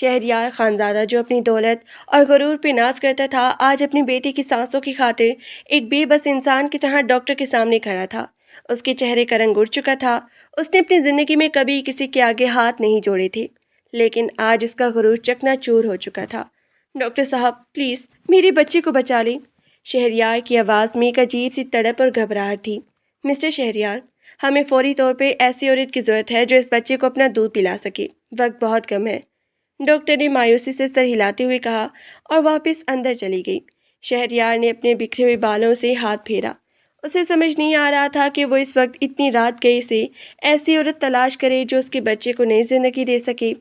شہریار خانزادہ جو اپنی دولت اور غرور پہ ناز کرتا تھا، آج اپنی بیٹی کی سانسوں کی خاطر ایک بے بس انسان کی طرح ڈاکٹر کے سامنے کھڑا تھا۔ اس کے چہرے کا رنگ اڑ چکا تھا۔ اس نے اپنی زندگی میں کبھی کسی کے آگے ہاتھ نہیں جوڑے تھے، لیکن آج اس کا غرور چکنا چور ہو چکا تھا۔ ڈاکٹر صاحب، پلیز میری بچی کو بچا لیں۔ شہریار کی آواز میں ایک عجیب سی تڑپ اور گھبراہٹ تھی۔ مسٹر شہریار، ہمیں فوری طور پہ ایسی عورت کی ضرورت ہے جو اس بچے کو اپنا دودھ پلا سکے۔ وقت بہت کم ہے، ڈاکٹر نے مایوسی سے سر ہلاتے ہوئے کہا اور واپس اندر چلی گئی۔ شہریار نے اپنے بکھرے ہوئے بالوں سے ہاتھ پھیرا۔ اسے سمجھ نہیں آ رہا تھا کہ وہ اس وقت اتنی رات گئے سے ایسی عورت تلاش کرے جو اس کے بچے کو نئی زندگی دے سکے۔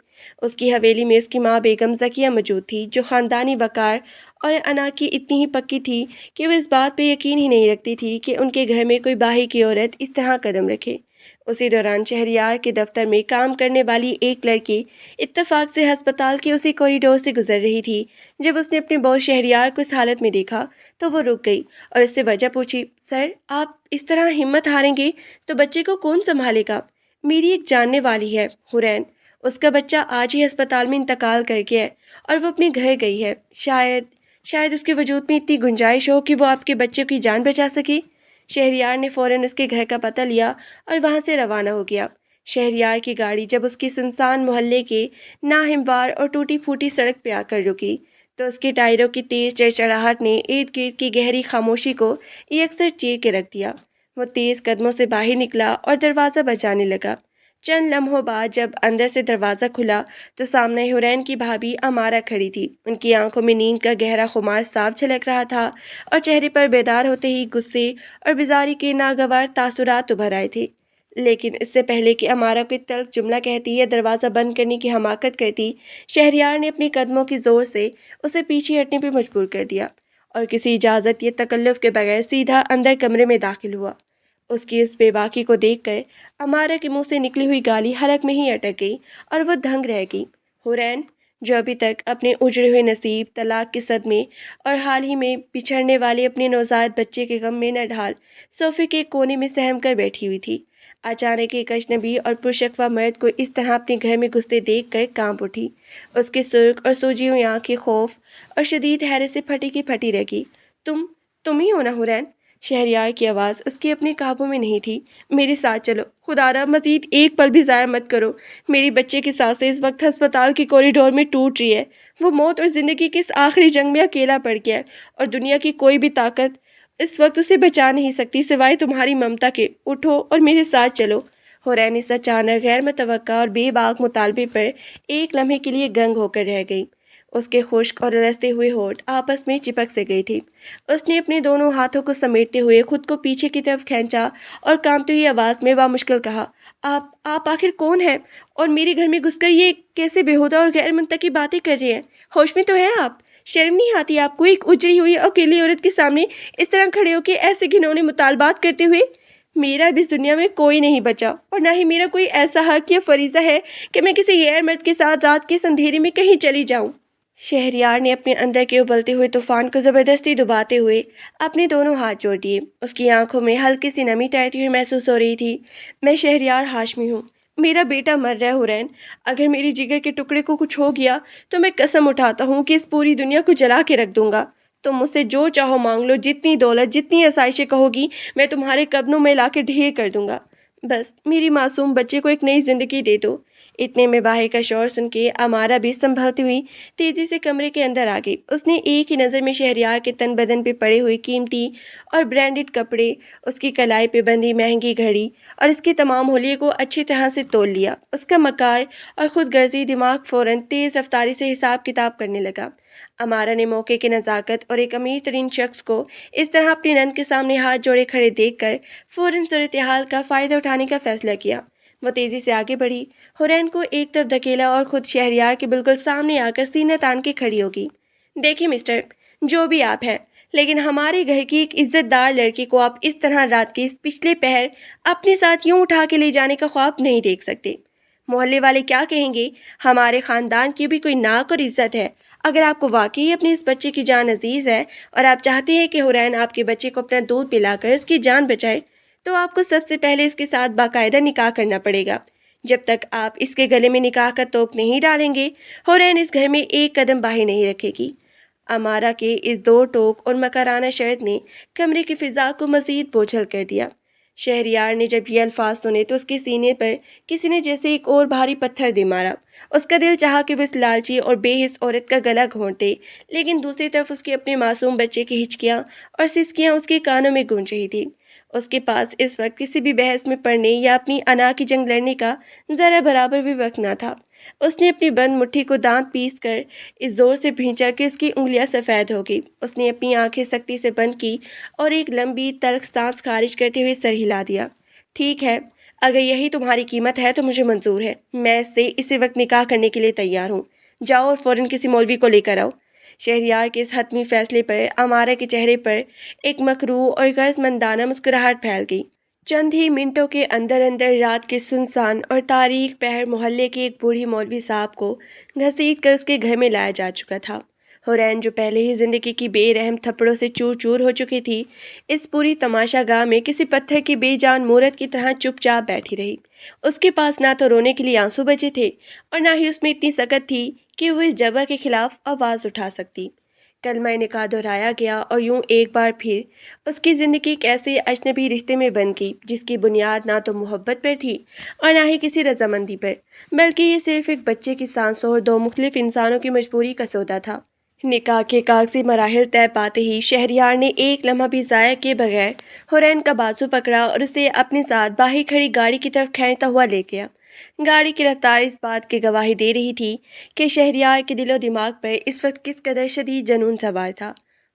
اس کی حویلی میں اس کی ماں بیگم ذکیہ موجود تھی، جو خاندانی وقار اور انا کی اتنی ہی پکی تھی کہ وہ اس بات پہ یقین ہی نہیں رکھتی تھی کہ ان کے گھر میں کوئی باہی کی عورت اس طرح قدم رکھے۔ اسی دوران شہریار کے دفتر میں کام کرنے والی ایک لڑکی اتفاق سے ہسپتال کے اسی کوریڈور سے گزر رہی تھی۔ جب اس نے اپنے باس شہریار کو اس حالت میں دیکھا تو وہ رک گئی اور اس سے وجہ پوچھی۔ سر، آپ اس طرح ہمت ہاریں گے تو بچے کو کون سنبھالے گا؟ میری ایک جاننے والی ہے، حورین، اس کا بچہ آج ہی ہسپتال میں انتقال کر گیا ہے اور وہ اپنے گھر گئی ہے۔ شاید اس کے وجود میں اتنی گنجائش ہو کہ وہ آپ کے بچے کی جان بچا سکے۔ شہریار نے فوراً اس کے گھر کا پتہ لیا اور وہاں سے روانہ ہو گیا۔ شہریار کی گاڑی جب اس کی سنسان محلے کے ناہموار اور ٹوٹی پھوٹی سڑک پہ آ کر رکی تو اس کے ٹائروں کی تیز چڑچڑاہٹ نے ارد گرد کی گہری خاموشی کو یکسر چیر کے رکھ دیا۔ وہ تیز قدموں سے باہر نکلا اور دروازہ بجانے لگا۔ چند لمحوں بعد جب اندر سے دروازہ کھلا تو سامنے حورین کی بھابھی امارہ کھڑی تھی۔ ان کی آنکھوں میں نیند کا گہرا خمار صاف جھلک رہا تھا اور چہرے پر بیدار ہوتے ہی غصے اور بیزاری کے ناگوار تاثرات ابھر آئے تھے۔ لیکن اس سے پہلے کہ امارہ کوئی تلخ جملہ کہتی یا دروازہ بند کرنے کی حماقت کرتی، شہریار نے اپنے قدموں کی زور سے اسے پیچھے ہٹنے پہ مجبور کر دیا اور کسی اجازت یا تکلف کے بغیر سیدھا اندر کمرے میں داخل ہوا۔ اس کی اس بے باکی کو دیکھ کر امارہ کے منہ سے نکلی ہوئی گالی حلق میں ہی اٹک گئی اور وہ دھنگ رہ گئی۔ حورین، جو ابھی تک اپنے اجڑے ہوئے نصیب، طلاق کے صدمے اور حال ہی میں بچھڑنے والے اپنے نوزائیدہ بچے کے غم میں نہ ڈھال صوفے کے کونے میں سہم کر بیٹھی ہوئی تھی، اچانک ایک اجنبی اور پرشکوہ مرد کو اس طرح اپنے گھر میں گھستے دیکھ کر کانپ اٹھی۔ اس کی سرخ اور سوجی ہوئی آنکھیں خوف اور شدید حیرت سے پھٹی کی پھٹی رہ گئی۔ تم ہی ہو نا حورین؟ شہریار کی آواز اس کے اپنے قابو میں نہیں تھی۔ میرے ساتھ چلو، خدا را مزید ایک پل بھی ضائع مت کرو۔ میری بچے کی سانسیں اس وقت ہسپتال کے کوریڈور میں ٹوٹ رہی ہے۔ وہ موت اور زندگی کی اس آخری جنگ میں اکیلا پڑ گیا ہے اور دنیا کی کوئی بھی طاقت اس وقت اسے بچا نہیں سکتی سوائے تمہاری ممتا کے۔ اٹھو اور میرے ساتھ چلو۔ حورین اس اچانک غیر متوقع اور بے باک مطالبے پر ایک لمحے کے لیے گنگ ہو کر رہ گئی۔ اس کے خشک اور رستے ہوئے ہونٹ آپس میں چپک سے گئی تھی۔ اس نے اپنے دونوں ہاتھوں کو سمیٹتے ہوئے خود کو پیچھے کی طرف کھینچا اور کانپتی ہوئی آواز میں بامشکل کہا، آپ آخر کون ہیں اور میرے گھر میں گھس کر یہ کیسے بےہودہ اور غیر منطقی باتیں کر رہے ہیں؟ ہوش میں تو ہیں آپ؟ شرم نہیں آتی آپ کو ایک اجڑی ہوئی اکیلی عورت کے سامنے اس طرح کھڑے ہو کے ایسے گھنونے مطالبات کرتے ہوئے؟ میرا اب اس دنیا میں کوئی نہیں بچا اور نہ ہی میرا کوئی ایسا حق یا فریضہ ہے کہ میں کسی غیر مرد کے ساتھ رات کے اندھیرے میں کہیں چلی جاؤں۔ شہریار نے اپنے اندر کے ابلتے ہوئے طوفان کو زبردستی دباتے ہوئے اپنے دونوں ہاتھ جوڑ دیے۔ اس کی آنکھوں میں ہلکی سی نمی تیرتی ہوئی محسوس ہو رہی تھی۔ میں شہریار ہاشمی ہوں، میرا بیٹا مر رہا ہے حورین۔ اگر میری جگر کے ٹکڑے کو کچھ ہو گیا تو میں قسم اٹھاتا ہوں کہ اس پوری دنیا کو جلا کے رکھ دوں گا۔ تم مجھ سے جو چاہو مانگ لو، جتنی دولت، جتنی آسائشیں کہو گی میں تمہارے قدموں میں لا کے ڈھیر کر دوں گا۔ بس میری معصوم بچے کو ایک نئی زندگی دے دو۔ اتنے میں باہر کا شور سن کے امارہ بھی سنبھلتی ہوئی تیزی سے کمرے کے اندر آ گئی۔ اس نے ایک ہی نظر میں شہریار کے تن بدن پہ پڑے ہوئے قیمتی اور برانڈڈ کپڑے، اس کی کلائی پہ بندھی مہنگی گھڑی اور اس کے تمام حلیے کو اچھی طرح سے تول لیا۔ اس کا مکار اور خود غرضی دماغ فوراً تیز رفتاری سے حساب کتاب کرنے لگا۔ امارہ نے موقع کی نزاکت اور ایک امیر ترین شخص کو اس طرح اپنی نند کے سامنے ہاتھ جوڑے کھڑے دیکھ کر فوراً صورتحال کا فائدہ اٹھانے کا فیصلہ کیا۔ وہ تیزی سے آگے بڑھی، حورین کو ایک طرف دھکیلا اور خود شہریار کے بالکل سامنے آ کر سینہ تان کے کھڑی ہوگی۔ دیکھیں مسٹر، جو بھی آپ ہیں، لیکن ہمارے گھر کی ایک عزت دار لڑکی کو آپ اس طرح رات کے اس پچھلے پہر اپنے ساتھ یوں اٹھا کے لے جانے کا خواب نہیں دیکھ سکتے۔ محلے والے کیا کہیں گے؟ ہمارے خاندان کی بھی کوئی ناک اور عزت ہے۔ اگر آپ کو واقعی اپنے اس بچے کی جان عزیز ہے اور آپ چاہتے ہیں کہ حورین آپ کے بچے کو اپنا دودھ پلا کر اس کی جان بچائے، تو آپ کو سب سے پہلے اس کے ساتھ باقاعدہ نکاح کرنا پڑے گا۔ جب تک آپ اس کے گلے میں نکاح کا توق نہیں ڈالیں گے، حورین اس گھر میں ایک قدم باہر نہیں رکھے گی۔ امارہ کے اس دو ٹوک اور مکرانہ شرط نے کمرے کی فضا کو مزید بوجھل کر دیا۔ شہریار نے جب یہ الفاظ سنے تو اس کے سینے پر کسی نے جیسے ایک اور بھاری پتھر دے مارا۔ اس کا دل چاہا کہ وہ اس لالچی اور بے حس عورت کا گلا گھونٹ دے، لیکن دوسری طرف اس کے اپنے معصوم بچے کی ہچکیاں اور سسکیاں اس کے کانوں میں گونج رہی تھی۔ اس کے پاس اس وقت کسی بھی بحث میں پڑنے یا اپنی انا کی جنگ لڑنے کا ذرا برابر بھی وقت نہ تھا۔ اس نے اپنی بند مٹھی کو دانت پیس کر اس زور سے بھینچا کہ اس کی انگلیاں سفید ہو گئی۔ اس نے اپنی آنکھیں سختی سے بند کی اور ایک لمبی تلخ سانس خارج کرتے ہوئے سر ہلا دیا۔ ٹھیک ہے، اگر یہی تمہاری قیمت ہے تو مجھے منظور ہے۔ میں اس سے اسی وقت نکاح کرنے کے لیے تیار ہوں۔ جاؤ اور فوراً کسی مولوی کو لے کر آؤ۔ شہریار کے اس حتمی فیصلے پر امارہ کے چہرے پر ایک مکروہ اور غرض مندانہ مسکراہٹ پھیل گئی۔ چند ہی منٹوں کے اندر اندر رات کے سنسان اور تاریک پہر محلے کے ایک بوڑھی مولوی صاحب کو گھسیٹ کر اس کے گھر میں لایا جا چکا تھا۔ حورین جو پہلے ہی زندگی کی بے رحم تھپڑوں سے چور چور ہو چکی تھی، اس پوری تماشا گاہ میں کسی پتھر کی بے جان مورت کی طرح چپ چاپ بیٹھی رہی۔ اس کے پاس نہ تو رونے کے لیے آنسو بچے تھے اور نہ ہی اس میں اتنی سکت تھی کہ وہ اس جبر کے خلاف آواز اٹھا سکتی۔ کلمہ نکاح دہرایا گیا اور یوں ایک بار پھر اس کی زندگی ایک ایسے اجنبی رشتے میں بن گئی جس کی بنیاد نہ تو محبت پر تھی اور نہ ہی کسی رضامندی پر، بلکہ یہ صرف ایک بچے کی سانسوں اور دو مختلف انسانوں کی مجبوری کا سودا تھا۔ نکاح کے کاغذی مراحل طے پاتے ہی شہریار نے ایک لمحہ بھی ضائع کیے بغیر حورین کا بازو پکڑا اور اسے اپنے ساتھ باہر کھڑی گاڑی کی طرف کھینچتا ہوا لے گیا۔ گاڑی کی رفتار اس بات کی گواہی دے رہی تھی کہ شہریار کے دل و دماغ پر اس وقت کس قدر شدید جنون سوار تھا۔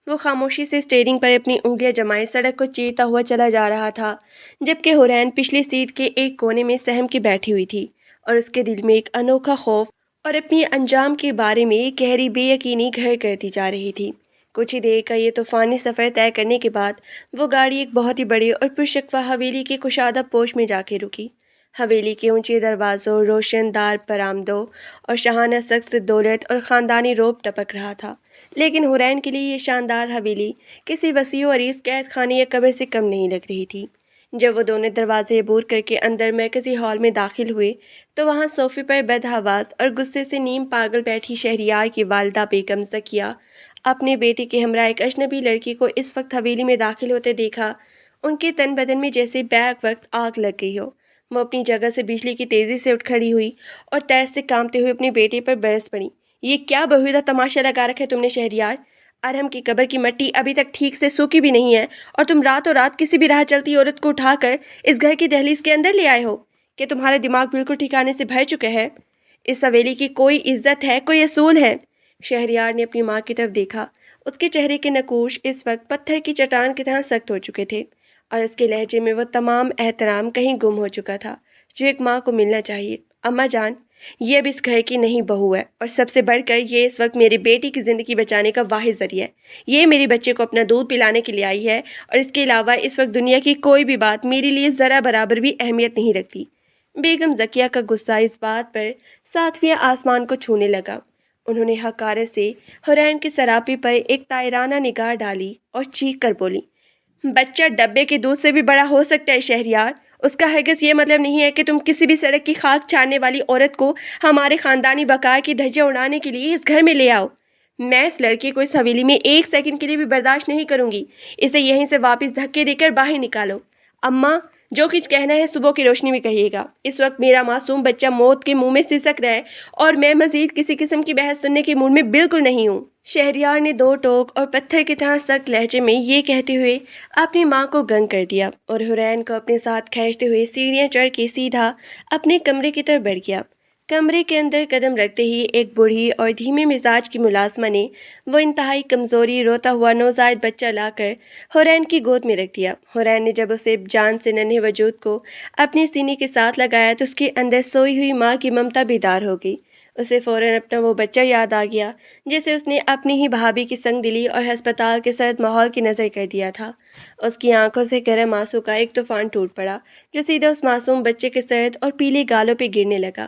وہ خاموشی سے اسٹیئرنگ پر اپنی انگلیاں جمائے سڑک کو چیرتا ہوا چلا جا رہا تھا، جبکہ حورین پچھلی سیٹ کے ایک کونے میں سہم کے بیٹھی ہوئی تھی اور اس کے دل میں ایک انوکھا خوف اور اپنی انجام کے بارے میں گہری بے یقینی گھر کرتی جا رہی تھی۔ کچھ ہی دیر کا یہ طوفانی سفر طے کرنے کے بعد وہ گاڑی ایک بہت ہی بڑی اور پرشکوہ حویلی کے کشادہ پوش میں جا کے رکی۔ حویلی کے اونچے دروازوں، روشن دار برآمدوں اور شاہانہ سقف سے دولت اور خاندانی روب ٹپک رہا تھا، لیکن حورین کے لیے یہ شاندار حویلی کسی وسیع و عریض قید خانے یا قبر سے کم نہیں لگ رہی تھی۔ جب وہ دونوں دروازے عبور کر کے اندر مرکزی ہال میں داخل ہوئے تو وہاں صوفے پر بدحواس اور غصے سے نیم پاگل بیٹھی شہریار کی والدہ بیگم ذکیہ اپنے بیٹے کے ہمراہ ایک اجنبی لڑکی کو اس وقت حویلی میں داخل ہوتے دیکھا ان کے تن بدن میں جیسے بیک وقت آگ لگ گئی ہو۔ وہ اپنی جگہ سے بجلی کی تیزی سے اٹھ کھڑی ہوئی اور تیز سے کانپتے ہوئے اپنے بیٹے پر برس پڑی۔ یہ کیا بہودہ تماشا لگا رکھا ہے تم نے شہریار؟ ارحم کی قبر کی مٹی ابھی تک ٹھیک سے سوکھی بھی نہیں ہے اور تم راتوں رات کسی بھی راہ چلتی عورت کو اٹھا کر اس گھر کی دہلیز کے اندر لے آئے ہو کہ تمہارا دماغ بالکل ٹھکانے سے بھر چکا ہے؟ اس حویلی کی کوئی عزت ہے، کوئی اصول ہے؟ شہریار نے اپنی ماں کی طرف دیکھا۔ اس کے چہرے کے نقوش اس وقت پتھر کی چٹان کی طرح سخت ہو چکے تھے اور اس کے لہجے میں وہ تمام احترام کہیں گم ہو چکا تھا جو ایک ماں کو ملنا چاہیے۔ اماں جان، یہ اب اس گھر کی نہیں بہو ہے اور سب سے بڑھ کر یہ اس وقت میرے بیٹی کی زندگی بچانے کا واحد ذریعہ ہے۔ یہ میرے بچے کو اپنا دودھ پلانے کے لیے آئی ہے اور اس کے علاوہ اس وقت دنیا کی کوئی بھی بات میرے لیے ذرا برابر بھی اہمیت نہیں رکھتی۔ بیگم ذکیہ کا غصہ اس بات پر ساتویں آسمان کو چھونے لگا۔ انہوں نے حقارت سے حورین کے سراپے پر ایک طائرانہ نگاہ ڈالی اور چیخ کر بولی، بچہ ڈبے کے دودھ سے بھی بڑا ہو سکتا ہے شہریار۔ اس کا ہرگز یہ مطلب نہیں ہے کہ تم کسی بھی سڑک کی خاک چھاننے والی عورت کو ہمارے خاندانی بقا کی دھجیاں اڑانے کے لیے اس گھر میں لے آؤ۔ میں اس لڑکے کو اس حویلی میں ایک سیکنڈ کے لیے بھی برداشت نہیں کروں گی۔ اسے یہیں سے واپس دھکے دے کر باہر نکالو۔ اماں، جو کچھ کہنا ہے صبح کی روشنی میں کہیے گا۔ اس وقت میرا معصوم بچہ موت کے منہ میں سسک رہا ہے اور میں مزید کسی قسم کی بحث سننے کے موڈ میں بالکل نہیں ہوں۔ شہریار نے دو ٹوک اور پتھر کی طرح سخت لہجے میں یہ کہتے ہوئے اپنی ماں کو گنگ کر دیا اور حورین کو اپنے ساتھ کھینچتے ہوئے سیڑھیاں چڑھ کے سیدھا اپنے کمرے کی طرف بڑھ گیا۔ کمرے کے اندر قدم رکھتے ہی ایک بوڑھی اور دھیمے مزاج کی ملازمہ نے وہ انتہائی کمزوری روتا ہوا نوزائیدہ بچہ لا کر حورین کی گود میں رکھ دیا۔ حورین نے جب اسے جان سے ننھے وجود کو اپنے سینے کے ساتھ لگایا تو اس کے اندر سوئی ہوئی ماں کی ممتا بیدار ہو گئی۔ اسے فوراً اپنا وہ بچہ یاد آ گیا جسے اس نے اپنی ہی بھابھی کی سنگ دلی اور ہسپتال کے سرد ماحول کی نظر کر دیا تھا۔ اس کی آنکھوں سے گرم آنسو کا ایک طوفان ٹوٹ پڑا جو سیدھا اس معصوم بچے کے سرد اور پیلے گالوں پہ گرنے لگا۔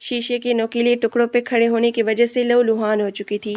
شیشے کے نوکیلے ٹکڑوں پہ کھڑے ہونے کی وجہ سے لہولہان ہو چکی تھی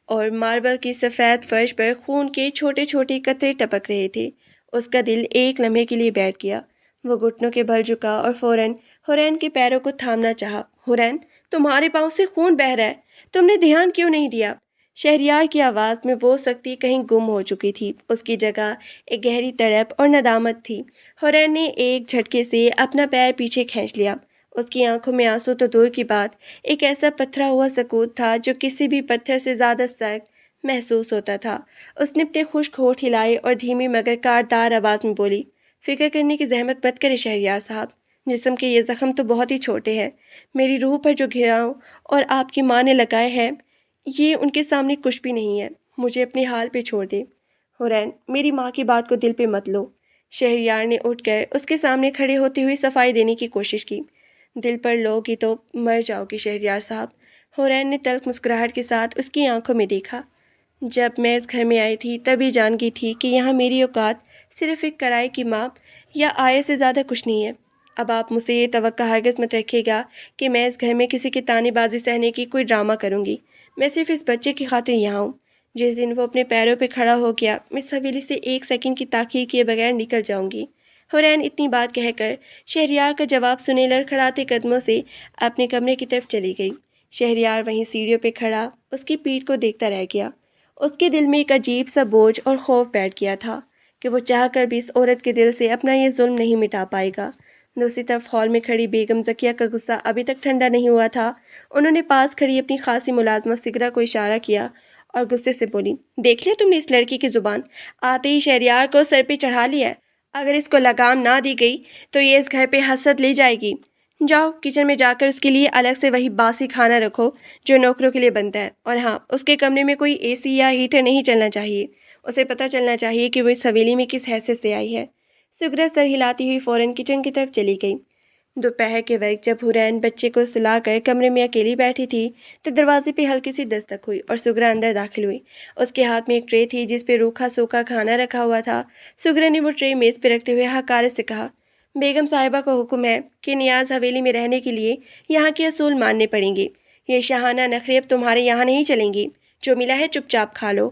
اور ماربل کی سفید فرش پر خون کے چھوٹے چھوٹے قطرے ٹپک رہے تھے۔ اس کا دل ایک لمحے کے لیے بیٹھ گیا۔ وہ گھٹنوں کے بل جھکا اور فوراً حورین کے پیروں کو تھامنا چاہا۔ حورین، تمہارے پاؤں سے خون بہہ رہا ہے، تم نے دھیان کیوں نہیں دیا؟ شہریار کی آواز میں وہ سختی کہیں گم ہو چکی تھی، اس کی جگہ ایک گہری تڑپ اور ندامت تھی۔ حورین نے ایک جھٹکے سے اپنا پیر پیچھے کھینچ لیا۔ اس کی آنکھوں میں آنسو تو دور کی بات، ایک ایسا پتھرا ہوا سکوت تھا جو کسی بھی پتھر سے زیادہ سخت محسوس ہوتا تھا۔ اس نے اپنے خشک ہونٹ ہلائے اور دھیمی مگر کاردار آواز میں بولی، فکر کرنے کی زحمت مت کرے شہریار صاحب، جسم کے یہ زخم تو بہت ہی چھوٹے ہیں، میری روح پر جو گھراؤ اور آپ کی ماں نے لگائے ہیں یہ ان کے سامنے کچھ بھی نہیں ہے، مجھے اپنے حال پہ چھوڑ دے۔ حورین، میری ماں کی بات کو دل پہ مت لو۔ شہریار نے اٹھ کر اس کے سامنے کھڑے ہوتے ہوئے صفائی دینے کی کوشش کی۔ دل پر لو گی تو مر جاؤ گی شہریار صاحب۔ حورین نے تلخ مسکراہٹ کے ساتھ اس کی آنکھوں میں دیکھا۔ جب میں اس گھر میں آئی تھی تبھی جان گئی تھی کہ یہاں میری اوقات صرف ایک کرائے کی ماپ یا آئے سے زیادہ کچھ نہیں ہے۔ اب آپ مجھ سے یہ توقع ہرگز مت رکھیے گا کہ میں اس گھر میں کسی کی طعنے بازی سہنے کی کوئی ڈرامہ کروں گی۔ میں صرف اس بچے کی خاطر یہاں ہوں۔ جس دن وہ اپنے پیروں پہ کھڑا ہو گیا میں اس حویلی سے ایک سیکنڈ کی تاخیر کیے بغیر نکل جاؤں گی۔ حورین اتنی بات کہہ کر شہریار کا جواب سنے لڑکھڑاتے قدموں سے اپنے کمرے کی طرف چلی گئی۔ شہریار وہیں سیڑھیوں پہ کھڑا اس کی پیٹھ کو دیکھتا رہ گیا۔ اس کے دل میں ایک عجیب سا بوجھ اور خوف بیٹھ گیا تھا کہ وہ چاہ کر بھی اس عورت کے دل سے اپنا یہ ظلم نہیں مٹا پائے گا۔ دوسری طرف ہال میں کھڑی بیگم ذکیہ کا غصہ ابھی تک ٹھنڈا نہیں ہوا تھا۔ انہوں نے پاس کھڑی اپنی خاصی ملازمہ سگرا کو اشارہ کیا اور غصے سے بولی، دیکھ لیا تم نے اس لڑکی کی زبان، آتے ہی شہریار کو سر پہ چڑھا لیا ہے۔ اگر اس کو لگام نہ دی گئی تو یہ اس گھر پہ حسد لے جائے گی۔ جاؤ کچن میں جا کر اس کے لیے الگ سے وہی باسی کھانا رکھو جو نوکروں کے لیے بنتا ہے، اور ہاں، اس کے کمرے میں کوئی اے سی یا ہیٹر نہیں چلنا چاہیے، اسے پتہ چلنا چاہیے کہ وہ اس حویلی میں کس حیثیت سے آئی ہے۔ سگرا سر ہلاتی ہوئی فوراً کچن کی طرف چلی گئی۔ دوپہر کے وقت جب حورین بچے کو سلا کر کمرے میں اکیلی بیٹھی تھی تو دروازے پہ ہلکی سی دستک ہوئی اور سگرا اندر داخل ہوئی۔ اس کے ہاتھ میں ایک ٹرے تھی جس پہ روکھا سوکھا کھانا رکھا ہوا تھا۔ سگرا نے وہ ٹرے میز پہ رکھتے ہوئے حقارت سے کہا، بیگم صاحبہ کا حکم ہے کہ نیاز حویلی میں رہنے کے لیے یہاں کے اصول ماننے پڑیں گے، یہ شاہانہ نخرے اب تمہارے یہاں نہیں چلیں گی، جو ملا ہے چپ چاپ کھا لو۔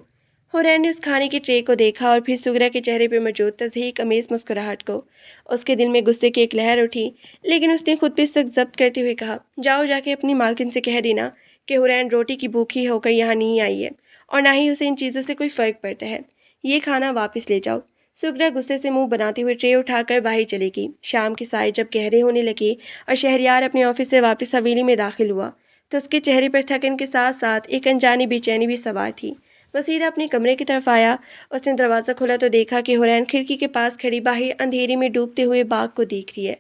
حورین نے اس کھانے کے ٹرے کو دیکھا اور پھر سگرا کے چہرے پہ موجود تضحیک امیز مسکراہٹ کو۔ اس کے دل میں غصے کی ایک لہر اٹھی، لیکن اس نے خود پہ سخت ضبط کرتے ہوئے کہا، جاؤ جا کے اپنی مالکن سے کہہ دینا کہ حورین روٹی کی بھوکی ہو کر یہاں نہیں آئی ہے اور نہ ہی اسے ان چیزوں سے کوئی فرق پڑتا ہے، یہ کھانا واپس لے جاؤ۔ سگرا غصے سے منہ بناتے ہوئے ٹرے اٹھا کر باہر چلی گئی۔ شام کے سائے جب گہرے ہونے لگے اور شہریار اپنے آفس سے واپس حویلی میں داخل ہوا تو اس کے چہرے پر تھکن کے ساتھ ساتھ ایک انجانی بے چینی بھی سوار تھی۔ وہ سیدھا اپنے کمرے کی طرف آیا۔ اس نے دروازہ کھولا تو دیکھا کہ حورین کھڑکی کے پاس کھڑی باہر اندھیرے میں ڈوبتے ہوئے باغ کو دیکھ رہی ہے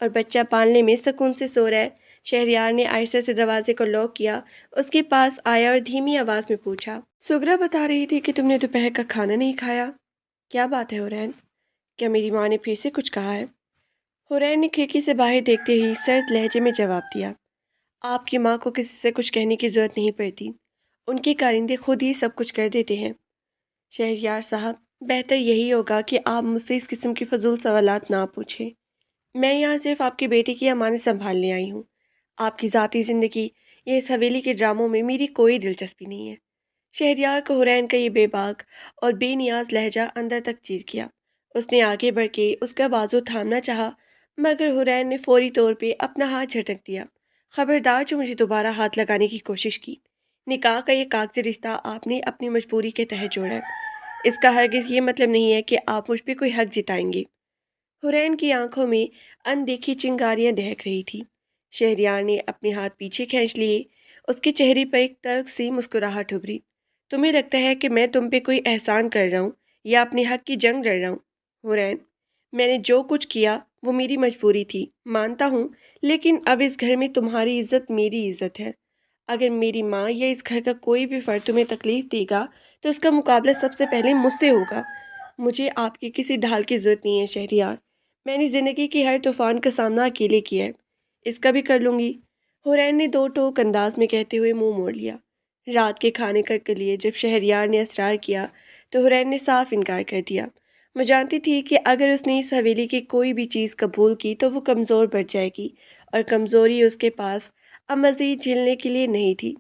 اور بچہ پالنے میں سکون سے سو رہا ہے۔ شہریار نے آہستہ سے دروازے کو لاک کیا، اس کے پاس آیا اور دھیمی آواز میں پوچھا، سگرا بتا رہی تھی کہ تم نے دوپہر کا کھانا نہیں کھایا، کیا بات ہے حورین؟ کیا میری ماں نے پھر سے کچھ کہا ہے؟ حورین نے کھڑکی سے باہر دیکھتے ہی سرد لہجے میں جواب دیا، آپ کی ماں کو کسی سے کچھ کہنے کی ضرورت نہیں پڑتی، ان کے کارندے خود ہی سب کچھ کر دیتے ہیں۔ شہریار صاحب، بہتر یہی ہوگا کہ آپ مجھ سے اس قسم کے فضول سوالات نہ پوچھیں، میں یہاں صرف آپ کے بیٹے کی امانت سنبھالنے آئی ہوں، آپ کی ذاتی زندگی یا اس حویلی کے ڈراموں میں میری کوئی دلچسپی نہیں ہے۔ شہریار کو حورین کا یہ بے باک اور بے نیاز لہجہ اندر تک چیر کیا۔ اس نے آگے بڑھ کے اس کا بازو تھامنا چاہا مگر حورین نے فوری طور پہ اپنا ہاتھ جھٹک دیا، خبردار جو مجھے دوبارہ ہاتھ لگانے کی کوشش کی، نکاح کا یہ کاغذی رشتہ آپ نے اپنی مجبوری کے تحت جوڑا ہے، اس کا ہرگز یہ مطلب نہیں ہے کہ آپ مجھ پہ کوئی حق جتائیں گے۔ حورین کی آنکھوں میں اندیکھی چنگاریاں دہک رہی تھی۔ شہریار نے اپنے ہاتھ پیچھے کھینچ لیے، اس کے چہرے پر ایک تلخ سی مسکراہٹ ابھری، تمہیں لگتا ہے کہ میں تم پہ کوئی احسان کر رہا ہوں یا اپنے حق کی جنگ لڑ رہا ہوں؟ حورین، میں نے جو کچھ کیا وہ میری مجبوری تھی، مانتا ہوں، لیکن اب اس گھر میں تمہاری عزت میری عزت ہے۔ اگر میری ماں یا اس گھر کا کوئی بھی فرد تمہیں تکلیف دے گا تو اس کا مقابلہ سب سے پہلے مجھ سے ہوگا۔ مجھے آپ کی کسی ڈھال کی ضرورت نہیں ہے شہریار، میں نے زندگی کے ہر طوفان کا سامنا اکیلے کیا ہے، اس کا بھی کر لوں گی۔ حورین نے دو ٹوک انداز میں کہتے ہوئے منہ موڑ لیا۔ رات کے کھانے کے لیے جب شہریار نے اصرار کیا تو حورین نے صاف انکار کر دیا۔ وہ جانتی تھی کہ اگر اس نے اس حویلی کی کوئی بھی چیز قبول کی تو وہ کمزور پڑ جائے گی اور کمزوری اس کے پاس اب مزید جھیلنے کے لیے نہیں تھی۔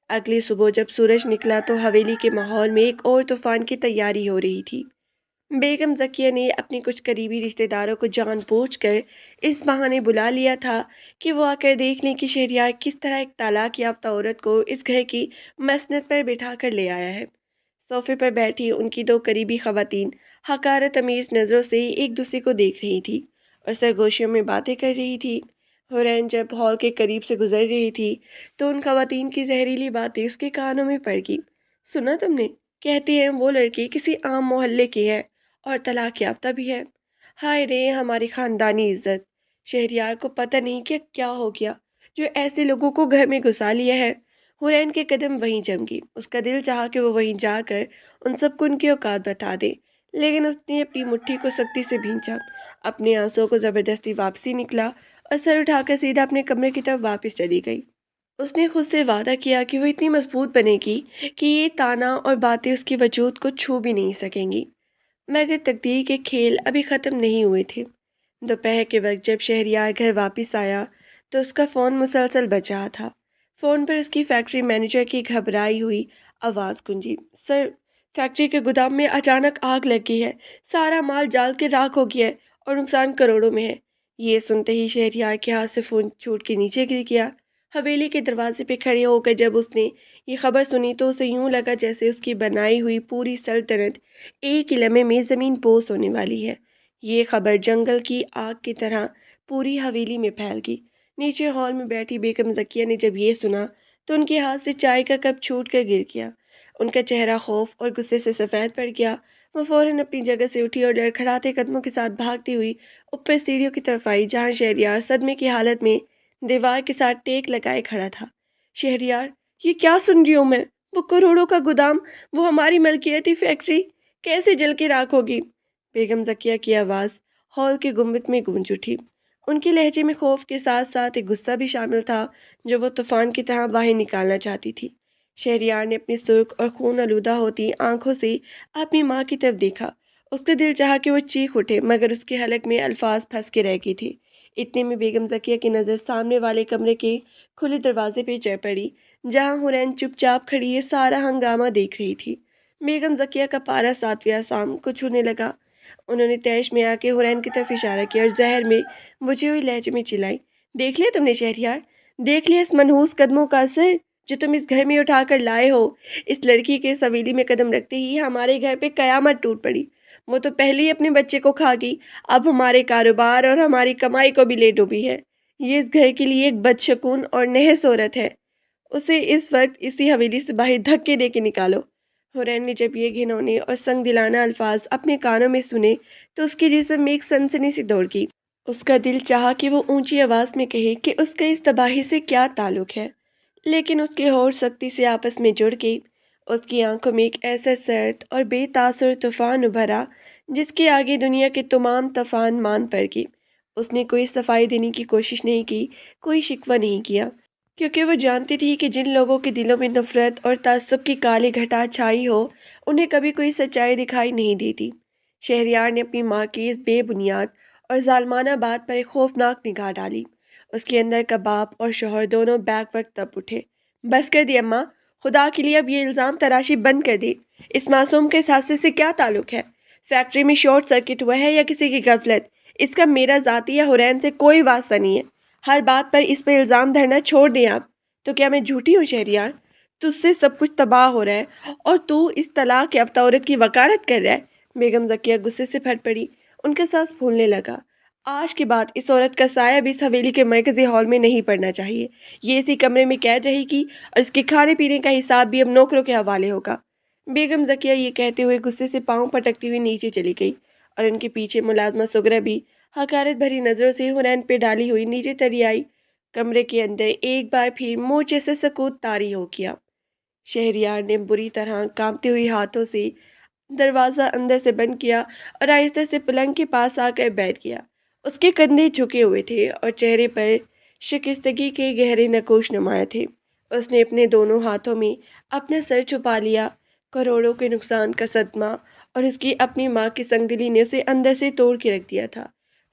اگلی صبح جب سورج نکلا تو حویلی کے ماحول میں ایک اور طوفان کی تیاری ہو رہی تھی۔ بیگم ذکیہ نے اپنے کچھ قریبی رشتہ داروں کو جان بوجھ کر اس بہانے بلا لیا تھا کہ وہ آ کر دیکھ لیں کہ شہریار کس طرح ایک طلاق یافتہ عورت کو اس گھر کی مسند پر بٹھا کر لے آیا ہے۔ صوفے پر بیٹھی ان کی دو قریبی خواتین حقارت امیز نظروں سے ایک دوسرے کو دیکھ رہی تھی اور سرگوشیوں میں باتیں کر رہی تھی۔ حورین جب ہال کے قریب سے گزر رہی تھی تو ان خواتین کی زہریلی باتیں اس کے کانوں میں پڑ گئی۔ سنا تم نے؟ کہتی ہیں وہ لڑکی کسی عام محلے کی ہے اور طلاق یافتہ بھی ہے۔ ہائے رے ہماری خاندانی عزت! شہریار کو پتہ نہیں کہ کیا ہو گیا جو ایسے لوگوں کو گھر میں گھسا لیا ہے۔ حورین کے قدم وہیں جم گئی۔ اس کا دل چاہا کہ وہ وہیں جا کر ان سب کو ان کی اوقات بتا دے، لیکن اس نے اپنی مٹھی کو سختی سے بھینچا، اپنے آنسوؤں کو زبردستی واپسی نکلا اور سر اٹھا کر سیدھا اپنے کمرے کی طرف واپس چلی گئی۔ اس نے خود سے وعدہ کیا کہ وہ اتنی مضبوط بنے گی کہ یہ طعنہ اور باتیں اس کے وجود کو چھو بھی نہیں سکیں گی۔ مگر تقدیر کے کھیل ابھی ختم نہیں ہوئے تھے۔ دوپہر کے وقت جب شہریار گھر واپس آیا تو اس کا فون مسلسل بج رہا تھا۔ فون پر اس کی فیکٹری مینیجر کی گھبرائی ہوئی آواز گونجی۔ سر، فیکٹری کے گودام میں اچانک آگ لگ گئی ہے، سارا مال جال کے راکھ ہو گیا ہے اور نقصان کروڑوں میں ہے۔ یہ سنتے ہی شہریار کے ہاتھ سے فون چھوٹ کے نیچے گر گیا۔ حویلی کے دروازے پہ کھڑے ہو کر جب اس نے یہ خبر سنی تو اسے یوں لگا جیسے اس کی بنائی ہوئی پوری سلطنت ایک ہی لمحے میں زمین بوس ہونے والی ہے۔ یہ خبر جنگل کی آگ کی طرح پوری حویلی میں پھیل گئی۔ نیچے ہال میں بیٹھی بیگم ذکیہ نے جب یہ سنا تو ان کے ہاتھ سے چائے کا کپ چھوٹ کر گر گیا۔ ان کا چہرہ خوف اور غصے سے سفید پڑ گیا۔ وہ فوراً اپنی جگہ سے اٹھی اور لڑکھڑاتے قدموں کے ساتھ بھاگتی ہوئی اوپر سیڑھیوں کی طرف آئی جہاں شہریار صدمے کی حالت میں دیوار کے ساتھ ٹیک لگائے کھڑا تھا۔ شہریار، یہ کیا سن رہی ہوں میں؟ وہ کروڑوں کا گودام، وہ ہماری ملکیتی فیکٹری کیسے جل کے راکھ ہوگی؟ بیگم ذکیہ کی آواز ہال کے گنبد میں گونج اٹھی۔ ان کے لہجے میں خوف کے ساتھ ساتھ ایک غصہ بھی شامل تھا جو وہ طوفان کی طرح باہر نکالنا چاہتی تھی۔ شہریار نے اپنی سرخ اور خون آلودہ ہوتی آنکھوں سے اپنی ماں کی طرف دیکھا۔ اس کا دل چاہا کہ وہ چیخ اٹھے مگر اس کے حلق میں الفاظ پھنس کے رہ گئی تھی۔ اتنے میں بیگم ذکیہ کی نظر سامنے والے کمرے کے کھلے دروازے پہ چڑھ پڑی جہاں حورین چپ چاپ کھڑی یہ سارا ہنگامہ دیکھ رہی تھی۔ بیگم ذکیہ کا پارا ساتویں آسمان کو چھونے لگا۔ انہوں نے تیش میں آ کے حورین کی طرف اشارہ کیا اور زہر میں بجھے ہوئی لہجے میں چلائی، دیکھ لیا تم نے شہریار؟ دیکھ لیا اس منحوس قدموں کا اثر جو تم اس گھر میں اٹھا کر لائے ہو؟ اس لڑکی کے اس حویلی میں قدم رکھتے ہی ہمارے گھر پہ قیامت ٹوٹ پڑی۔ وہ تو پہلے ہی اپنے بچے کو کھا گئی، اب ہمارے کاروبار اور ہماری کمائی کو بھی لے ڈوبی ہے۔ یہ اس گھر کے لیے ایک بدشگون اور نحس عورت ہے۔ اسے اس وقت اسی حویلی سے باہر دھکے دے کے نکالو۔ حورین نے جب یہ گھنونے اور سنگ دلانہ الفاظ اپنے کانوں میں سنے تو اس کے جسم میں ایک سنسنی سی دوڑ گئی۔ اس کا دل چاہا کہ وہ اونچی آواز میں کہے کہ اس کا اس تباہی سے کیا تعلق ہے، لیکن اس کے ہونٹ سختی سے آپس میں جڑ گئی۔ اس کی آنکھوں میں ایک ایسا سرد اور بے تاثر طوفان ابھرا جس کے آگے دنیا کے تمام طوفان مان پڑ گئی۔ اس نے کوئی صفائی دینے کی کوشش نہیں کی، کوئی شکوہ نہیں کیا، کیونکہ وہ جانتی تھی کہ جن لوگوں کے دلوں میں نفرت اور تعصب کی کالی گھٹا چھائی ہو انہیں کبھی کوئی سچائی دکھائی نہیں دیتی۔ شہریار نے اپنی ماں کی اس بے بنیاد اور ظالمانہ بات پر ایک خوفناک نگاہ ڈالی۔ اس کے اندر کا باپ اور شوہر دونوں بیک وقت تب اٹھے۔ بس کر دی اماں، خدا کے لیے اب یہ الزام تراشی بند کر دی۔ اس معصوم کے اس حادثے سے کیا تعلق ہے؟ فیکٹری میں شارٹ سرکٹ ہوا ہے یا کسی کی غفلت؟ اس کا میرا ذاتی یا حورین سے کوئی واسطہ نہیں ہے۔ ہر بات پر اس پہ الزام دھرنا چھوڑ دیں آپ۔ تو کیا میں جھوٹی ہوں شہریار؟ تجھ سے سب کچھ تباہ ہو رہا ہے اور تو اس طلاق یافتہ عورت کی وکالت کر رہا ہے۔ بیگم ذکیہ غصے سے پھٹ پڑی۔ ان کا سانس پھولنے لگا۔ آج کے بعد اس عورت کا سایہ بھی اس حویلی کے مرکزی ہال میں نہیں پڑنا چاہیے۔ یہ اسی کمرے میں قید رہے گی اور اس کے کھانے پینے کا حساب بھی اب نوکروں کے حوالے ہوگا۔ بیگم ذکیہ یہ کہتے ہوئے غصے سے پاؤں پٹکتی ہوئی نیچے چلی گئی اور ان کے پیچھے ملازمہ سغرا بھی حقارت بھری نظروں سے حورین پہ ڈالی ہوئی نیچے تری آئی۔ کمرے کے اندر ایک بار پھر مورچے سے سکوت طاری ہو گیا۔ شہریار نے بری طرح کانپتے ہوئے ہاتھوں سے دروازہ اندر سے بند کیا اور آہستہ سے پلنگ کے پاس آ کر بیٹھ گیا۔ اس کے کندھے جھکے ہوئے تھے اور چہرے پر شکستگی کے گہرے نقوش نمایاں تھے۔ اس نے اپنے دونوں ہاتھوں میں اپنا سر چھپا لیا۔ کروڑوں کے نقصان کا صدمہ اور اس کی اپنی ماں کی سنگ دلی نے اسے اندر سے توڑ کے رکھ دیا تھا۔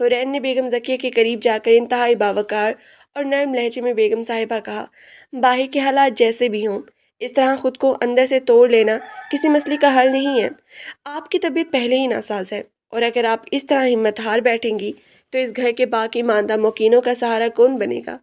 حرین نے بیگم ذکیہ کے قریب جا کر انتہائی باوقار اور نرم لہجے میں بیگم صاحبہ کہا، باہر کے حالات جیسے بھی ہوں، اس طرح خود کو اندر سے توڑ لینا کسی مسئلے کا حل نہیں ہے۔ آپ کی طبیعت پہلے ہی ناساز ہے، اور اگر آپ اس طرح ہمت ہار بیٹھیں گی تو اس گھر کے باقی ماندہ مکینوں کا سہارا کون بنے گا؟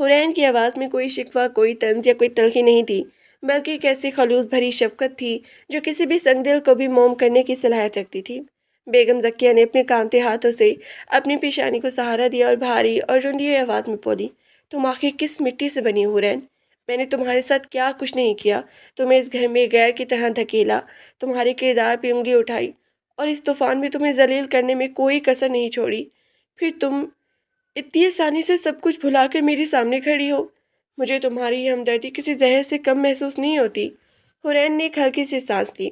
حرین کی آواز میں کوئی شکوہ، کوئی طنز یا کوئی تلخی نہیں تھی، بلکہ ایک ایسی خلوص بھری شفقت تھی جو کسی بھی سنگ دل کو بھی موم کرنے کی صلاحیت رکھتی تھی۔ بیگم ذکیہ نے اپنے کانپتے ہاتھوں سے اپنی پیشانی کو سہارا دیا اور بھاری اور رندی ہوئی آواز میں بولی، تم آخر کس مٹی سے بنی ہو حرین؟ میں نے تمہارے ساتھ کیا کچھ نہیں کیا، تمہیں اس گھر میں غیر کی طرح دھکیلا، تمہارے کردار پہ انگلی اٹھائی اور اس طوفان میں تمہیں ذلیل کرنے میں کوئی کسر نہیں چھوڑی، پھر تم اتنی آسانی سے سب کچھ بھلا کر میرے سامنے کھڑی ہو۔ مجھے تمہاری یہ ہمدردی کسی زہر سے کم محسوس نہیں ہوتی۔ حرین نے ایک ہلکی سی سانس لی۔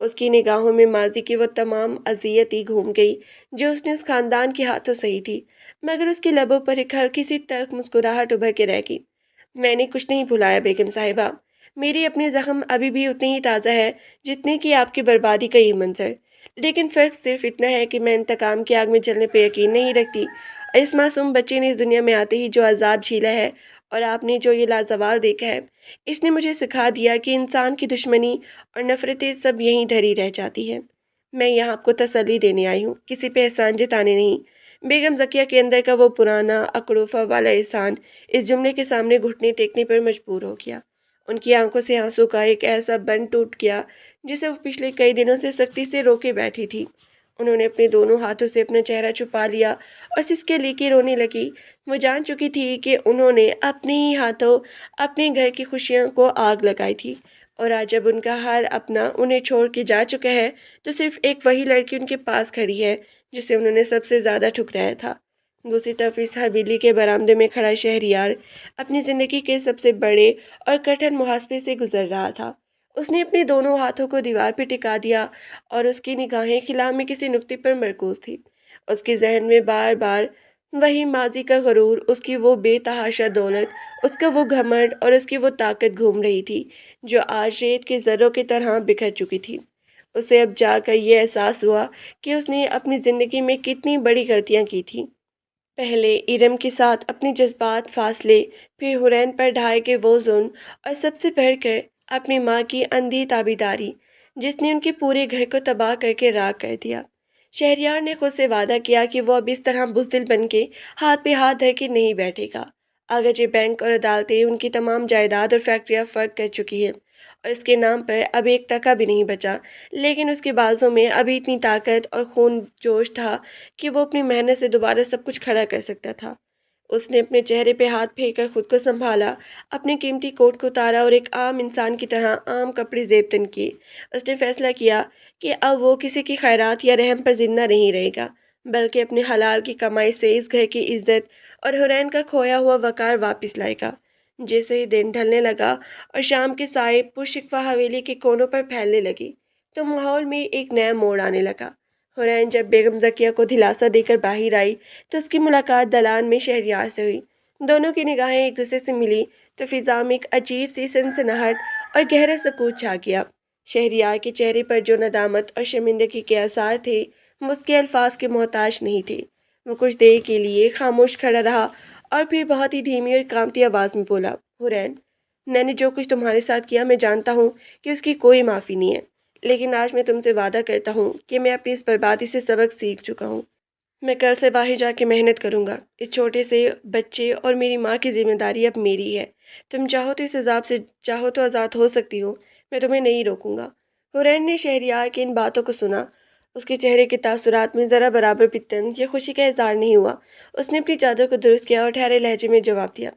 اس کی نگاہوں میں ماضی کی وہ تمام اذیتیں گھوم گئی جو اس نے اس خاندان کے ہاتھوں سہی تھی، مگر اس کے لبوں پر ایک ہلکی سی تلخ مسکراہٹ ابھر کے رہ گئی۔ میں نے کچھ نہیں بھلایا بیگم صاحبہ، میری اپنے زخم ابھی بھی اتنے ہی تازہ ہے جتنے کہ آپ کی بربادی کا یہ منظر، لیکن فرق صرف اتنا ہے کہ میں انتقام کی آگ میں جلنے پہ یقین نہیں رکھتی، اور اس معصوم بچے نے اس دنیا میں آتے ہی جو عذاب جھیلا ہے اور آپ نے جو یہ لازوال دیکھا ہے، اس نے مجھے سکھا دیا کہ انسان کی دشمنی اور نفرتیں سب یہیں دھری رہ جاتی ہیں۔ میں یہاں آپ کو تسلی دینے آئی ہوں، کسی پہ احسان جتانے نہیں۔ بیگم ذکیہ کے اندر کا وہ پرانا اکڑوفہ والا احسان اس جملے کے سامنے گھٹنے ٹیکنے پر مجبور ہو گیا۔ ان کی آنکھوں سے آنسوں کا ایک ایسا بند ٹوٹ گیا جسے وہ پچھلے کئی دنوں سے سختی سے روکے بیٹھی تھی۔ انہوں نے اپنے دونوں ہاتھوں سے اپنا چہرہ چھپا لیا اور سسکے لے کے رونے لگی۔ وہ جان چکی تھی کہ انہوں نے اپنے ہی ہاتھوں اپنے گھر کی خوشیوں کو آگ لگائی تھی، اور آج جب ان کا ہر اپنا انہیں چھوڑ کے جا چکا ہے تو صرف ایک وہی لڑکی ان کے پاس کھڑی ہے جسے انہوں نے سب سے زیادہ ٹھکرایا تھا۔ دوسری طرف اس حویلی کے برآمدے میں کھڑا شہریار اپنی زندگی کے سب سے بڑے اور کٹھن محاسبے سے گزر رہا تھا۔ اس نے اپنے دونوں ہاتھوں کو دیوار پہ ٹکا دیا اور اس کی نگاہیں خلا میں کسی نقطے پر مرکوز تھی۔ اس کے ذہن میں بار بار وہی ماضی کا غرور، اس کی وہ بے تحاشا دولت، اس کا وہ گھمنڈ اور اس کی وہ طاقت گھوم رہی تھی جو آج ریت کے ذروں کی طرح بکھر چکی تھی۔ اسے اب جا کر یہ احساس ہوا کہ اس نے اپنی زندگی میں کتنی بڑی غلطیاں کی تھیں۔ پہلے ارم کے ساتھ اپنے جذبات، فاصلے، پھر حرین پر ڈھائے کے وہ ظلم، اور سب سے بڑھ کر اپنی ماں کی اندھی تابعداری جس نے ان کے پورے گھر کو تباہ کر کے راکھ کر دیا۔ شہریار نے خود سے وعدہ کیا کہ وہ اب اس طرح بزدل بن کے ہاتھ پہ ہاتھ دھر کے نہیں بیٹھے گا۔ اگرچہ بینک اور عدالتیں ان کی تمام جائیداد اور فیکٹریاں فرق کر چکی ہیں اور اس کے نام پر اب ایک ٹکا بھی نہیں بچا، لیکن اس کے بازوں میں ابھی اتنی طاقت اور خون جوش تھا کہ وہ اپنی محنت سے دوبارہ سب کچھ کھڑا کر سکتا تھا۔ اس نے اپنے چہرے پہ ہاتھ پھیر کر خود کو سنبھالا، اپنے قیمتی کوٹ کو اتارا اور ایک عام انسان کی طرح عام کپڑے زیب تن کیے۔ اس نے فیصلہ کیا کہ اب وہ کسی کی خیرات یا رحم پر زندہ نہیں رہے گا، بلکہ اپنے حلال کی کمائی سے اس گھر کی عزت اور حرین کا کھویا ہوا وقار واپس لائے گا۔ جیسے ہی دن ڈھلنے لگا اور شام کے سائے پرشکوہ حویلی کے کونوں پر پھیلنے لگی تو ماحول میں ایک نیا موڑ آنے لگا۔ حرین جب بیگم ذکیہ کو دلاسا دے کر باہر آئی تو اس کی ملاقات دلان میں شہریار سے ہوئی۔ دونوں کی نگاہیں ایک دوسرے سے ملی تو فضا میں ایک عجیب سی سنسناہٹ اور گہرا سکوت چھا گیا۔ شہریار کے چہرے پر جو ندامت اور شرمندگی کے آثار تھے وہ اس کے الفاظ کے محتاج نہیں تھے۔ وہ کچھ دیر کے لیے خاموش کھڑا رہا اور پھر بہت ہی دھیمی اور کانپتی آواز میں بولا، حرین، میں نے جو کچھ تمہارے ساتھ کیا میں جانتا ہوں کہ اس کی کوئی معافی نہیں ہے، لیکن آج میں تم سے وعدہ کرتا ہوں کہ میں اپنی اس بربادی سے سبق سیکھ چکا ہوں۔ میں کل سے باہر جا کے محنت کروں گا۔ اس چھوٹے سے بچے اور میری ماں کی ذمہ داری اب میری ہے۔ تم چاہو تو اس عذاب سے چاہو تو آزاد ہو سکتی ہو، میں تمہیں نہیں روکوں گا۔ حرین نے شہریار کی ان باتوں کو سنا۔ اس کے چہرے کے تاثرات میں ذرا برابر بھی طنز یا خوشی کا اظہار نہیں ہوا۔ اس نے اپنی چادر کو درست کیا اور ٹھہرے لہجے میں جواب دیا،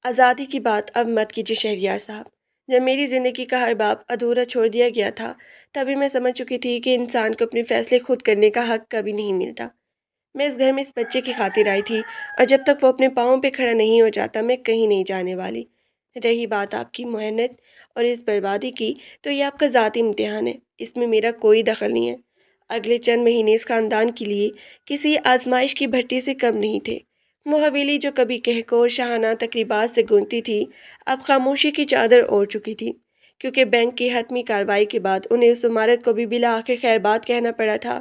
آزادی کی بات اب مت کیجیے شہریار صاحب۔ جب میری زندگی کا ہر باب ادھورا چھوڑ دیا گیا تھا تبھی میں سمجھ چکی تھی کہ انسان کو اپنے فیصلے خود کرنے کا حق کبھی نہیں ملتا۔ میں اس گھر میں اس بچے کی خاطر آئی تھی اور جب تک وہ اپنے پاؤں پہ کھڑا نہیں ہو جاتا میں کہیں نہیں جانے والی۔ رہی بات آپ کی محنت اور اس بربادی کی تو یہ آپ کا ذاتی امتحان ہے، اس میں میرا کوئی دخل نہیں ہے۔ اگلے چند مہینے اس خاندان کے لیے کسی آزمائش کی بھٹی سے کم نہیں تھے۔ وہ حویلی جو کبھی کہکو اور شاہانہ تقریبات سے گونجتی تھی اب خاموشی کی چادر اوڑھ چکی تھی، کیونکہ بینک کی حتمی کارروائی کے بعد انہیں اس عمارت کو بھی بلا آخر خیر بات کہنا پڑا تھا۔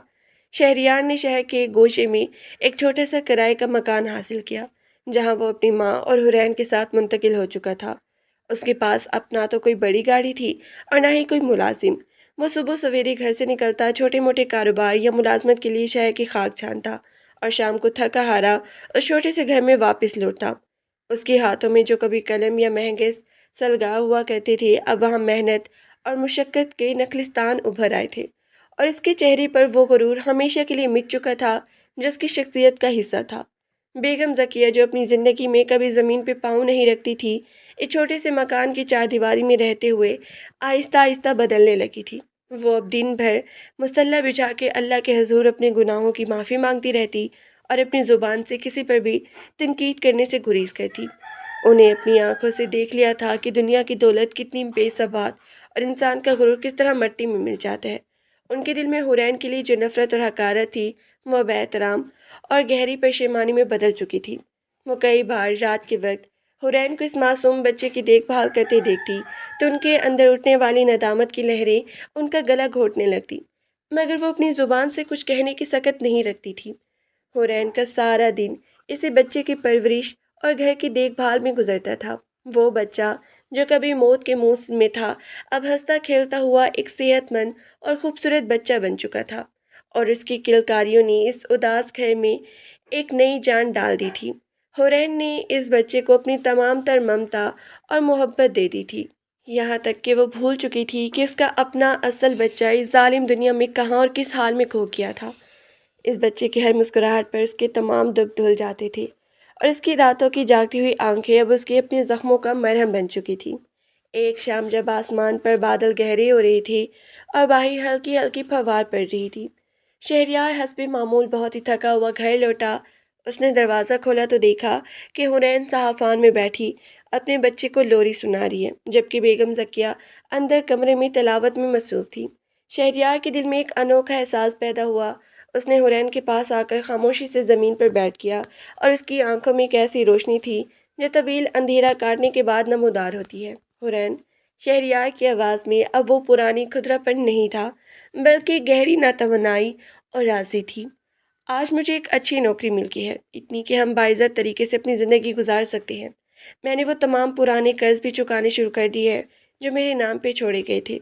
شہریار نے شہر کے گوشے میں ایک چھوٹا سا کرائے کا مکان حاصل کیا، جہاں وہ اپنی ماں اور حرین کے ساتھ منتقل ہو چکا تھا۔ اس کے پاس اپنا تو کوئی بڑی گاڑی تھی اور نہ ہی کوئی ملازم۔ وہ صبح سویرے گھر سے نکلتا، چھوٹے موٹے کاروبار یا ملازمت کے لیے شہر کی خاک چھانتا اور شام کو تھکا ہارا اس چھوٹے سے گھر میں واپس لوٹتا۔ اس کے ہاتھوں میں جو کبھی قلم یا مہنگے سلگا ہوا کرتے تھے، اب وہاں محنت اور مشقت کے نخلستان ابھر آئے تھے، اور اس کے چہرے پر وہ غرور ہمیشہ کے لیے مٹ چکا تھا جو اس کی شخصیت کا حصہ تھا۔ بیگم ذکیہ، جو اپنی زندگی میں کبھی زمین پہ پاؤں نہیں رکھتی تھی، اس چھوٹے سے مکان کی چار دیواری میں رہتے ہوئے آہستہ آہستہ بدلنے لگی تھی۔ وہ اب دن بھر مصلی بچھا کے اللہ کے حضور اپنے گناہوں کی معافی مانگتی رہتی اور اپنی زبان سے کسی پر بھی تنقید کرنے سے گریز کرتی۔ انہیں اپنی آنکھوں سے دیکھ لیا تھا کہ دنیا کی دولت کتنی بے ثبات اور انسان کا غرور کس طرح مٹی میں مل جاتا ہے۔ ان کے دل میں حورین کے لیے جو نفرت اور حقارت تھی، وہ بے احترام اور گہری پشیمانی میں بدل چکی تھی۔ وہ کئی بار رات کے وقت حورین کو اس معصوم بچے کی دیکھ بھال کرتے دیکھتی تو ان کے اندر اٹھنے والی ندامت کی لہریں ان کا گلا گھونٹنے لگتی، مگر وہ اپنی زبان سے کچھ کہنے کی سکت نہیں رکھتی تھی۔ حورین کا سارا دن اسی بچے کی پرورش اور گھر کی دیکھ بھال میں گزرتا تھا۔ وہ بچہ جو کبھی موت کے منہ میں تھا، اب ہنستا کھیلتا ہوا ایک صحت مند اور خوبصورت بچہ بن چکا تھا، اور اس کی کلکاریوں نے اس اداس گھر میں ایک نئی جان ڈال دی تھی۔ حورین نے اس بچے کو اپنی تمام تر ممتا اور محبت دے دی تھی، یہاں تک کہ وہ بھول چکی تھی کہ اس کا اپنا اصل بچہ اس ظالم دنیا میں کہاں اور کس حال میں کھو گیا تھا۔ اس بچے کی ہر مسکراہٹ پر اس کے تمام دکھ دھل جاتے تھے، اور اس کی راتوں کی جاگتی ہوئی آنکھیں اب اس کے اپنے زخموں کا مرہم بن چکی تھی۔ ایک شام جب آسمان پر بادل گہرے ہو رہے تھے اور باہر ہلکی ہلکی پھوار پڑ رہی تھی، شہریار حسب معمول بہت ہی تھکا ہوا گھر لوٹا۔ اس نے دروازہ کھولا تو دیکھا کہ حنین صحافان میں بیٹھی اپنے بچے کو لوری سنا رہی ہے، جبکہ بیگم ذکیہ اندر کمرے میں تلاوت میں مصروف تھی۔ شہریار کے دل میں ایک انوکھا احساس پیدا ہوا۔ اس نے حورین کے پاس آ کر خاموشی سے زمین پر بیٹھ گیا، اور اس کی آنکھوں میں ایک ایسی روشنی تھی جو طویل اندھیرا کاٹنے کے بعد نمودار ہوتی ہے۔ حورین، شہریار کی آواز میں اب وہ پرانی کھدرا پن نہیں تھا، بلکہ گہری ناتوانائی اور راضی تھی۔ آج مجھے ایک اچھی نوکری مل گئی ہے، اتنی کہ ہم باعزت طریقے سے اپنی زندگی گزار سکتے ہیں۔ میں نے وہ تمام پرانے قرض بھی چکانے شروع کر دی ہے جو میرے نام پہ چھوڑے گئے تھے۔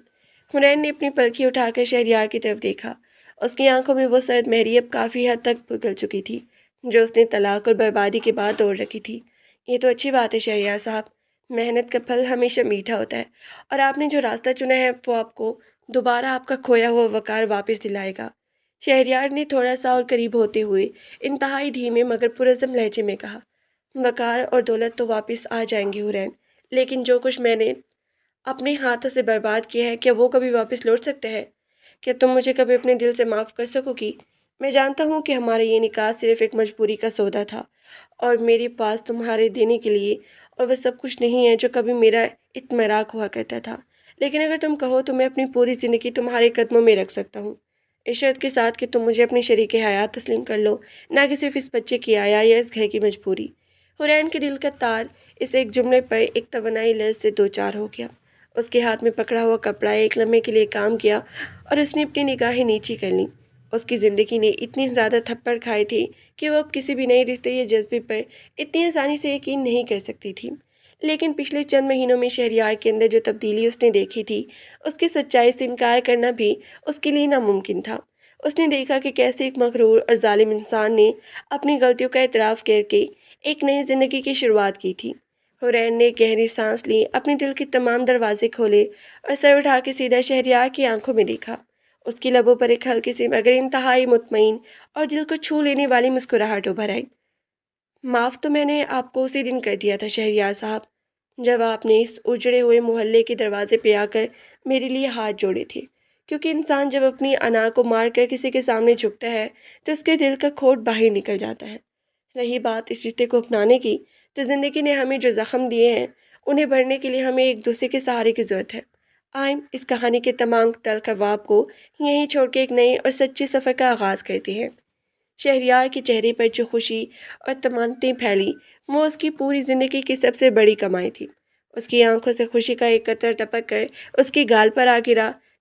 حنین نے اپنی پلکی اٹھا کر شہریار کی طرف دیکھا۔ اس کی آنکھوں میں وہ سرد مہری اب کافی حد تک پگھل چکی تھی جو اس نے طلاق اور بربادی کے بعد توڑ رکھی تھی۔ یہ تو اچھی بات ہے شہریار صاحب، محنت کا پھل ہمیشہ میٹھا ہوتا ہے، اور آپ نے جو راستہ چنا ہے وہ آپ کو دوبارہ آپ کا کھویا ہوا وقار واپس دلائے گا۔ شہریار نے تھوڑا سا اور قریب ہوتے ہوئے انتہائی دھیمے مگر پرعزم لہجے میں کہا، وقار اور دولت تو واپس آ جائیں گے حورین، لیکن جو کچھ میں نے اپنے ہاتھوں سے برباد کیا ہے، کیا وہ کبھی واپس لوٹ سکتا ہے؟ کیا تم مجھے کبھی اپنے دل سے معاف کر سکو گی؟ میں جانتا ہوں کہ ہمارا یہ نکاح صرف ایک مجبوری کا سودا تھا، اور میرے پاس تمہارے دینے کے لیے اور وہ سب کچھ نہیں ہے جو کبھی میرا اتمراک ہوا کرتا تھا، لیکن اگر تم کہو تو میں اپنی پوری زندگی تمہارے قدموں میں رکھ سکتا ہوں، اس شرط کے ساتھ کہ تم مجھے اپنی شریک حیات تسلیم کر لو، نہ کہ صرف اس بچے کی آیا یا اس گھر کی مجبوری۔ حورین کے دل کا تار اس ایک جملے پر ایک توانائی لرز سے دو چار ہو گیا۔ اس کے ہاتھ میں پکڑا ہوا کپڑا ایک لمحے کے لیے کام کیا، اور اس نے اپنی نگاہیں نیچی کر لیں۔ اس کی زندگی نے اتنی زیادہ تھپڑ کھائے تھے کہ وہ اب کسی بھی نئے رشتے یا جذبے پر اتنی آسانی سے یقین نہیں کر سکتی تھی، لیکن پچھلے چند مہینوں میں شہریار کے اندر جو تبدیلی اس نے دیکھی تھی، اس کی سچائی سے انکار کرنا بھی اس کے لیے ناممکن تھا۔ اس نے دیکھا کہ کیسے ایک مغرور اور ظالم انسان نے اپنی غلطیوں کا اعتراف کر کے ایک نئی زندگی کی شروعات کی تھی۔ حورین نے گہری سانس لی، اپنے دل کے تمام دروازے کھولے اور سر اٹھا کے سیدھا شہریار کی آنکھوں میں دیکھا۔ اس کی لبوں پر ایک ہلکی سی مگر انتہائی مطمئن اور دل کو چھو لینے والی مسکراہٹ ابھر آئی۔ معاف تو میں نے آپ کو اسی دن کر دیا تھا شہریار صاحب، جب آپ نے اس اجڑے ہوئے محلے کے دروازے پہ آ کر میرے لیے ہاتھ جوڑے تھے، کیونکہ انسان جب اپنی انا کو مار کر کسی کے سامنے جھکتا ہے تو اس کے دل کا کھوٹ باہر نکل جاتا ہے۔ رہی بات اس رشتے کو اپنانے کی، تو زندگی نے ہمیں جو زخم دیے ہیں انہیں بھرنے کے لیے ہمیں ایک دوسرے کے سہارے کی ضرورت ہے۔ آئیں اس کہانی کے تمام تلخ ابواب کو یہیں چھوڑ کے ایک نئے اور سچے سفر کا آغاز کرتے ہیں۔ شہریار کے چہرے پر جو خوشی اور طمانینتیں پھیلی، وہ اس کی پوری زندگی کی سب سے بڑی کمائی تھی۔ اس کی آنکھوں سے خوشی کا ایک قطرہ ٹپک کر اس کی گال پر آ گرا۔